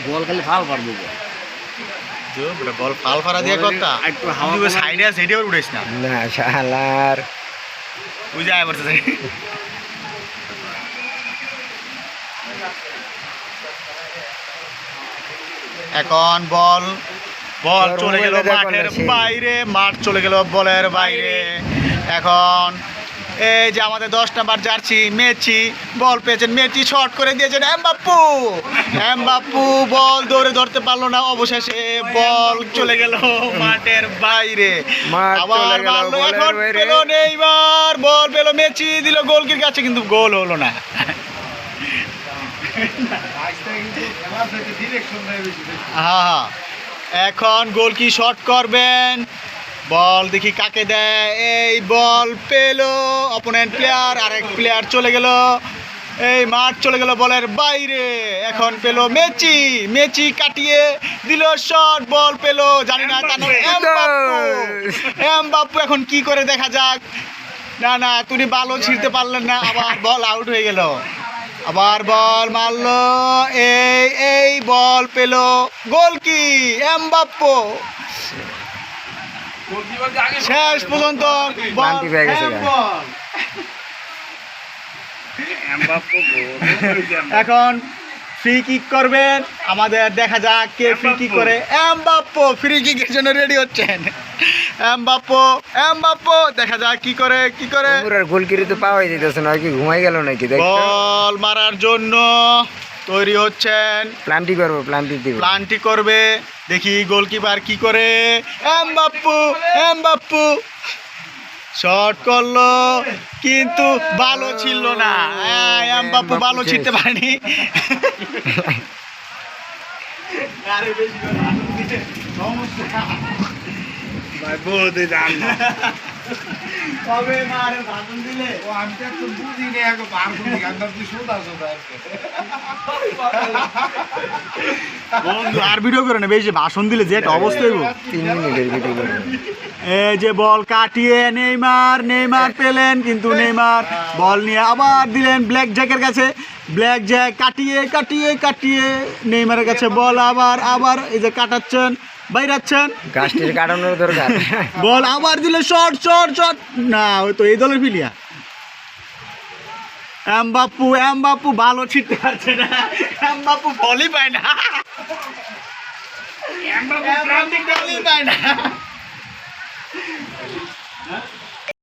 বল খালি ফাল পারবো বল ফাল ফারা দিয়ে কথা একটু হাওয়া সাইডে আছে এটাও উড়াইস না না শালার বুঝা আয় পড়ছে এখন বল বল চলে গেল মাঠের বাইরে, মাঠ চলে গেল বলের বাইরে। এখন এই যে আমাদের 10 নাম্বার জার্সি মেসি বল পেয়েছেন, মেসি শট করে দিয়েছেন এমবাপ্পু। এমবাপ্পু বল দৌড়ে ধরতে পারলো না, অবশেষে বল চলে গেল মাঠের বাইরে। আবার মারলো, এখন পেল নেইমার, বল পেল মেসি, দিল গোলকির কাছে, কিন্তু গোল হলো না। হ্যাঁ, এখন গোল কি শট করবেন, বল দেখি কাকে দেয়। এই বল পেল অপোনেন্ট প্লেয়ার, আরেক প্লেয়ার চলে গেল, এই মাঠ চলে গেল বলের বাইরে। এখন পেল মেসি, মেসি কাটিয়ে দিল শট, বল পেল জানি না কেন এমবাপ্পু। এমবাপ্পু এখন কি করে দেখা যাক। না না, তুমি ভালো ছিঁড়তে পারলেন না, আবার বল আউট হয়ে গেল। আবার বল মারলো, এই বল পেল গোল কি এমবাপ্পু। শেষ পর্যন্ত এখন ফ্রি কিক করবেন আমাদের, দেখা যাক কে ফ্রি কিক করে। এমবাপ্পু ফ্রি কিকের জন্য রেডি হচ্ছেন। এমবাপ্পু, এমবাপ্পু দেখা যাক কি করে, কি করে। গোলকিরি তো পাওয়াই যেতেছে না, কি ঘুমাই গেল নাকি? বল মারার জন্য তৈরি হচ্ছেন, প্লান্টি করবো, প্লান্টি করবে, দেখি গোলকিপার কি করে। এমবাপ্পু, এমবাপ্পু শট করলো, কিন্তু ভালো ছিল না। এমবাপ্পু ভালো ছিটতে পারেনি। আর ভিডিও করে না, বেশি ভাষণ দিলে যে একটা অবস্থা হইব। 3 মিনিটের ভিডিও করে। এই যে বল কাটিয়ে নেইমার পেলেন, কিন্তু নেইমার বল নিয়ে আবার দিলেন ব্ল্যাক জ্যাকের কাছে। ব্ল্যাক জ্যাক কাটিয়ে নেইমারের কাছে বল, আবার এই যে কাটাচ্ছেন, বাইরাচ্ছেন, গাছটির কাটানোর দরকার। বল আবার দিলে শট, না ওই তো এই দলের প্লেয়ার। এমবাপ্পু ভালো ছিটতে পারছে না, এমবাপ্পু বলই পায় না, এমবাপ্পু বলই পায় না।